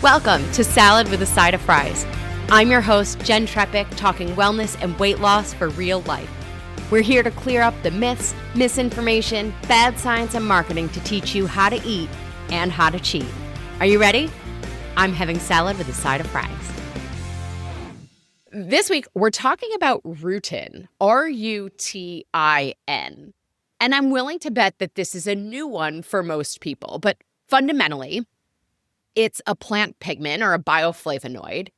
Welcome to Salad with a Side of Fries. I'm your host, Jen Trepic, talking wellness and weight loss for real life. We're here to clear up the myths, misinformation, bad science, and marketing to teach you how to eat and how to cheat. Are you ready? I'm having salad with a side of fries. This week, we're talking about Rutin, R-U-T-I-N. And I'm willing to bet that this is a new one for most people, but fundamentally, it's a plant pigment or a bioflavonoid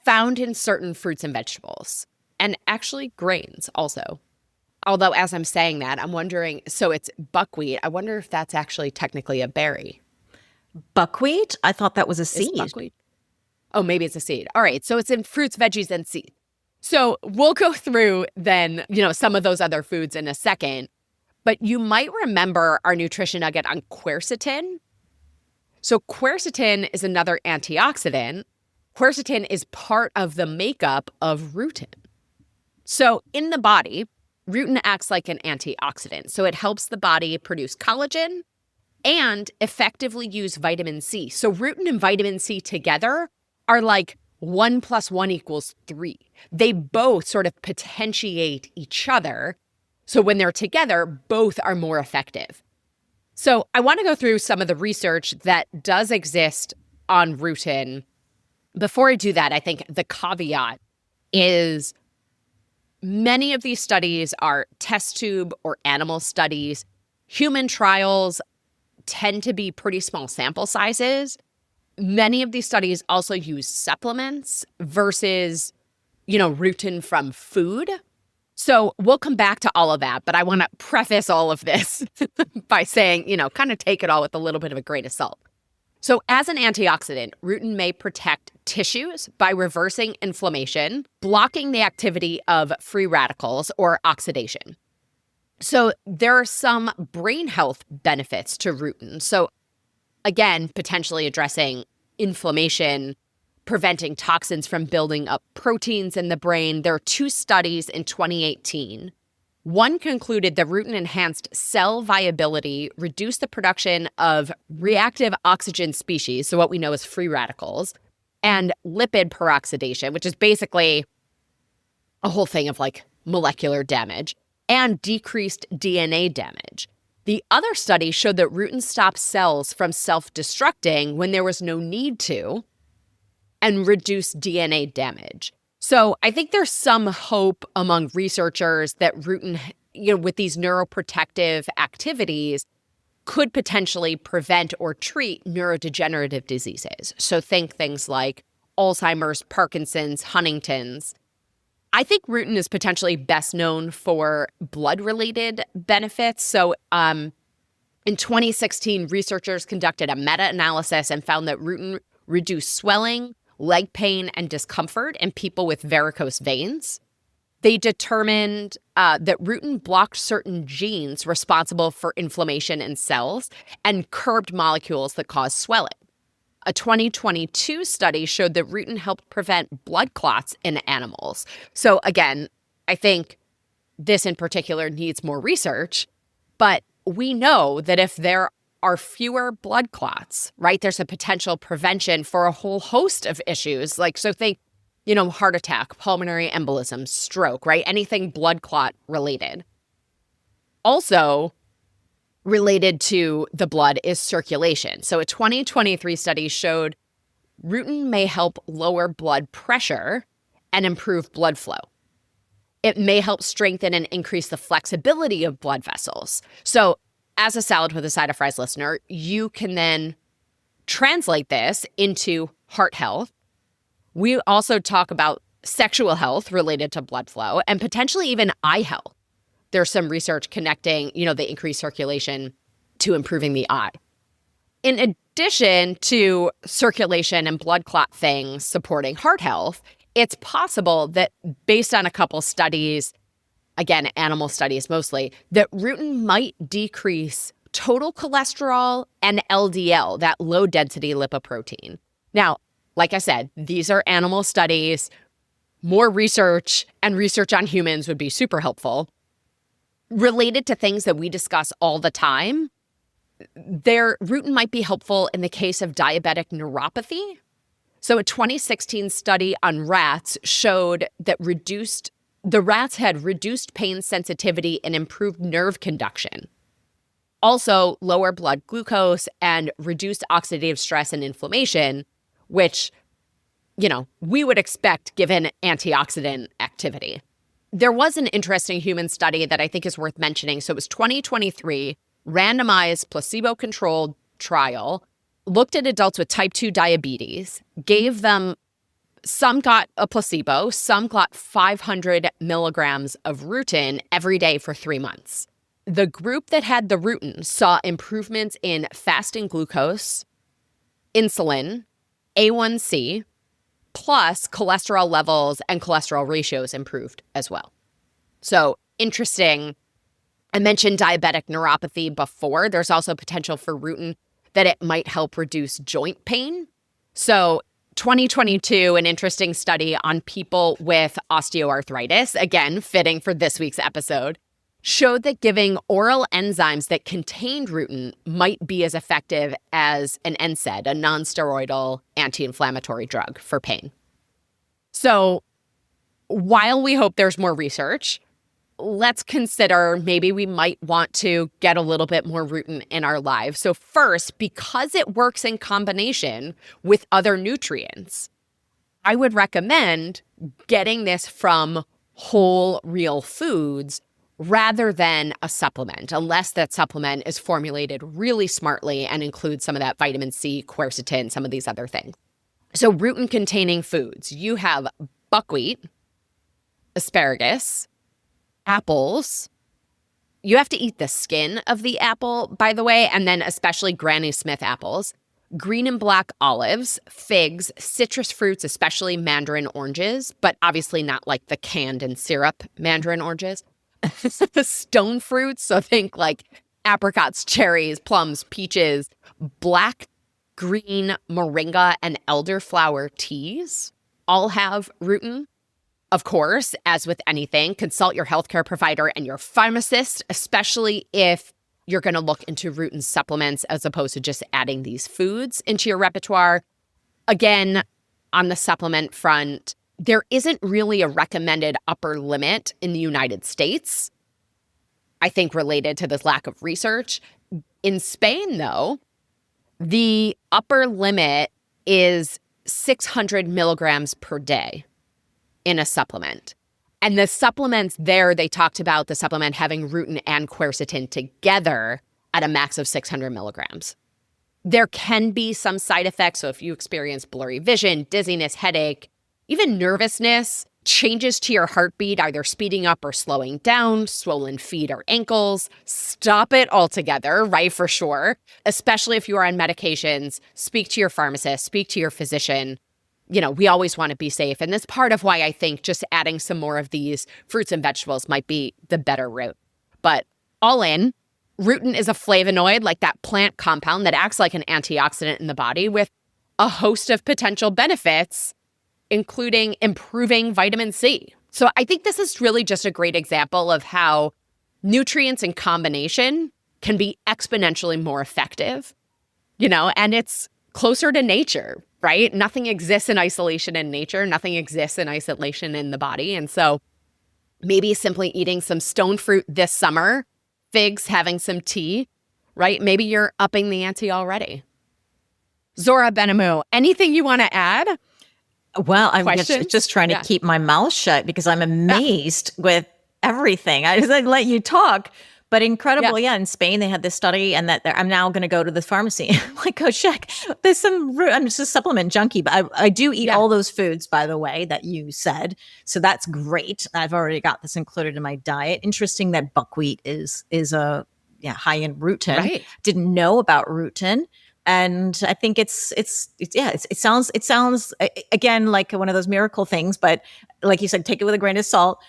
found in certain fruits and vegetables, and actually grains also. Although as I'm saying that, I'm wondering, so it's buckwheat. I wonder if that's actually technically a berry. Buckwheat? I thought that was a seed. Buckwheat? Oh, maybe it's a seed. All right, so it's in fruits, veggies, and seeds. So we'll go through then, some of those other foods in a second. But you might remember our nutrition nugget on quercetin. So quercetin is another antioxidant. Quercetin is part of the makeup of rutin. So in the body, rutin acts like an antioxidant. So it helps the body produce collagen and effectively use vitamin C. So rutin and vitamin C together are like 1 + 1 = 3. They both sort of potentiate each other. So when they're together, both are more effective. So I want to go through some of the research that does exist on rutin. Before I do that, I think the caveat is many of these studies are test tube or animal studies. Human trials tend to be pretty small sample sizes. Many of these studies also use supplements versus, rutin from food. So we'll come back to all of that, but I want to preface all of this by saying, kind of take it all with a little bit of a grain of salt. So as an antioxidant, rutin may protect tissues by reversing inflammation, blocking the activity of free radicals or oxidation. So there are some brain health benefits to rutin. So again, potentially addressing inflammation, preventing toxins from building up proteins in the brain. There are 2 studies in 2018. One concluded that rutin enhanced cell viability, reduced the production of reactive oxygen species, so what we know as free radicals, and lipid peroxidation, which is basically a whole thing of like molecular damage, and decreased DNA damage. The other study showed that rutin stopped cells from self-destructing when there was no need to, and reduce DNA damage. So I think there's some hope among researchers that rutin, with these neuroprotective activities, could potentially prevent or treat neurodegenerative diseases. So think things like Alzheimer's, Parkinson's, Huntington's. I think rutin is potentially best known for blood-related benefits. So in 2016, researchers conducted a meta-analysis and found that rutin reduced swelling, leg pain, and discomfort in people with varicose veins. They determined that rutin blocked certain genes responsible for inflammation in cells and curbed molecules that cause swelling. A 2022 study showed that rutin helped prevent blood clots in animals. So again, I think this in particular needs more research, but we know that if there are fewer blood clots, right? There's a potential prevention for a whole host of issues. So think, heart attack, pulmonary embolism, stroke, right? Anything blood clot related. Also related to the blood is circulation. So a 2023 study showed rutin may help lower blood pressure and improve blood flow. It may help strengthen and increase the flexibility of blood vessels. So as a salad with a side of fries listener, you can then translate this into heart health. We also talk about sexual health related to blood flow and potentially even eye health. There's some research connecting, the increased circulation to improving the eye. In addition to circulation and blood clot things supporting heart health, it's possible that based on a couple studies, again, animal studies mostly, that rutin might decrease total cholesterol and LDL, that low-density lipoprotein. Now, like I said, these are animal studies. More research and research on humans would be super helpful. Related to things that we discuss all the time, rutin might be helpful in the case of diabetic neuropathy, So a 2016 study on rats showed that the rats had reduced pain sensitivity and improved nerve conduction. Also, lower blood glucose and reduced oxidative stress and inflammation, which, we would expect given antioxidant activity. There was an interesting human study that I think is worth mentioning. So it was 2023, randomized placebo-controlled trial, looked at adults with type 2 diabetes, gave them, some got a placebo, some got 500 milligrams of Rutin every day for 3 months. The group that had the Rutin saw improvements in fasting glucose, insulin, A1C, plus cholesterol levels and cholesterol ratios improved as well. So interesting. I mentioned diabetic neuropathy before. There's also potential for Rutin that it might help reduce joint pain. So 2022, an interesting study on people with osteoarthritis, again, fitting for this week's episode, showed that giving oral enzymes that contained Rutin might be as effective as an NSAID, a non-steroidal anti-inflammatory drug for pain. So while we hope there's more research, let's consider maybe we might want to get a little bit more Rutin in our lives. So first, because it works in combination with other nutrients, I would recommend getting this from whole, real foods rather than a supplement, unless that supplement is formulated really smartly and includes some of that vitamin C, quercetin, some of these other things. So Rutin-containing foods, you have buckwheat, asparagus, apples. You have to eat the skin of the apple, by the way, and then especially Granny Smith apples, green and black olives, figs, citrus fruits, especially mandarin oranges, but obviously not like the canned and syrup mandarin oranges. Stone fruits, so think like apricots, cherries, plums, peaches, black, green, moringa, and elderflower teas all have Rutin. Of course, as with anything, consult your healthcare provider and your pharmacist, especially if you're going to look into Rutin supplements as opposed to just adding these foods into your repertoire. Again, on the supplement front, there isn't really a recommended upper limit in the United States, I think related to this lack of research. In Spain, though, the upper limit is 600 milligrams per day in a supplement. And the supplements there, they talked about the supplement having Rutin and quercetin together at a max of 600 milligrams. There can be some side effects. So if you experience blurry vision, dizziness, headache, even nervousness, changes to your heartbeat, either speeding up or slowing down, swollen feet or ankles, stop it altogether, right, for sure. Especially if you are on medications, speak to your pharmacist, speak to your physician. We always want to be safe. And that's part of why I think just adding some more of these fruits and vegetables might be the better route. But all in, Rutin is a flavonoid, like that plant compound that acts like an antioxidant in the body with a host of potential benefits, including improving vitamin C. So I think this is really just a great example of how nutrients in combination can be exponentially more effective, and it's closer to nature, right? Nothing exists in isolation in nature. Nothing exists in isolation in the body. And so maybe simply eating some stone fruit this summer, figs, having some tea, right? Maybe you're upping the ante already. Zora Benamu, anything you want to add? Well, I'm just trying to keep my mouth shut because I'm amazed with everything. I just let you talk. But incredible, in Spain, they had this study, and that I'm now going to go to the pharmacy. I'm like, oh, check. There's I'm just a supplement junkie, but I do eat all those foods, by the way, that you said. So that's great. I've already got this included in my diet. Interesting that buckwheat is a high in Rutin. Right. Didn't know about Rutin. And I think it sounds again like one of those miracle things, but like you said, take it with a grain of salt.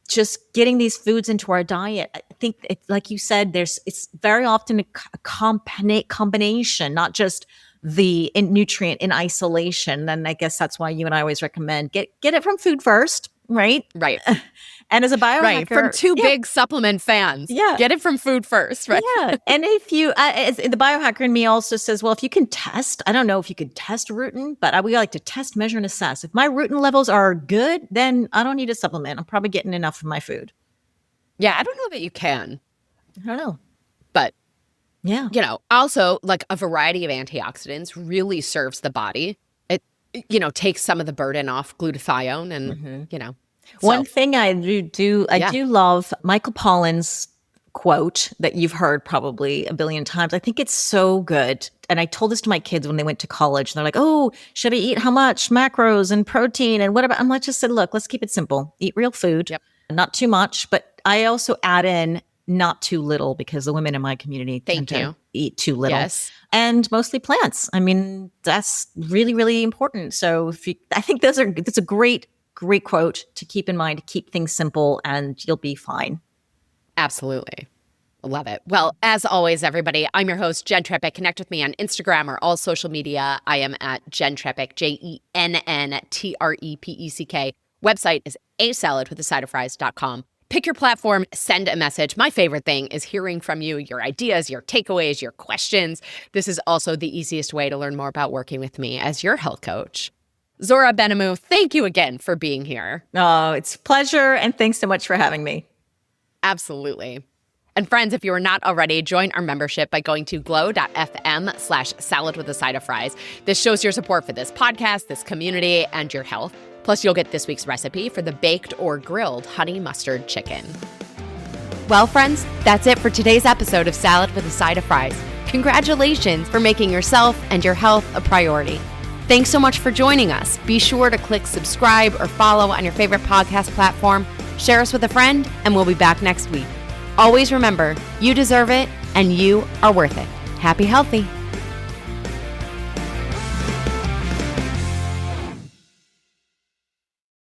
Just getting these foods into our diet. I think like you said, it's very often a combination, not just the nutrient in isolation. And I guess that's why you and I always recommend get it from food first, right? Right. And as a biohacker, right, from two big supplement fans. Yeah. Get it from food first, right? Yeah. And if you, the biohacker in me also says, well, if you can test, I don't know if you could test Rutin, but we like to test, measure, and assess. If my Rutin levels are good, then I don't need a supplement. I'm probably getting enough of my food. Yeah, I don't know that you can. I don't know. But, yeah, also like a variety of antioxidants really serves the body. It, takes some of the burden off glutathione and, One thing I do love Michael Pollan's quote that you've heard probably a billion times. I think it's so good. And I told this to my kids when they went to college. And they're like, oh, should I eat how much macros and protein? And what about, I'm like, just said, look, let's keep it simple. Eat real food, not too much. But I also add in not too little because the women in my community tend to eat too little. Yes. And mostly plants. I mean, that's really, really important. So I think that's a great quote to keep in mind, to keep things simple, and you'll be fine. Absolutely. Love it. Well, as always, everybody, I'm your host, Jen Trepeck. Connect with me on Instagram or all social media. I am at Jen Trepeck, JENNTREPECK. Website is asaladwithasideofries.com. Pick your platform, send a message. My favorite thing is hearing from you, your ideas, your takeaways, your questions. This is also the easiest way to learn more about working with me as your health coach. Zora Benamu, thank you again for being here. Oh, it's a pleasure. And thanks so much for having me. Absolutely. And friends, if you are not already, join our membership by going to glow.fm/saladwithaside-of-fries. This shows your support for this podcast, this community, and your health. Plus, you'll get this week's recipe for the baked or grilled honey mustard chicken. Well, friends, that's it for today's episode of Salad with a Side of Fries. Congratulations for making yourself and your health a priority. Thanks so much for joining us. Be sure to click subscribe or follow on your favorite podcast platform. Share us with a friend, and we'll be back next week. Always remember, you deserve it, and you are worth it. Happy healthy.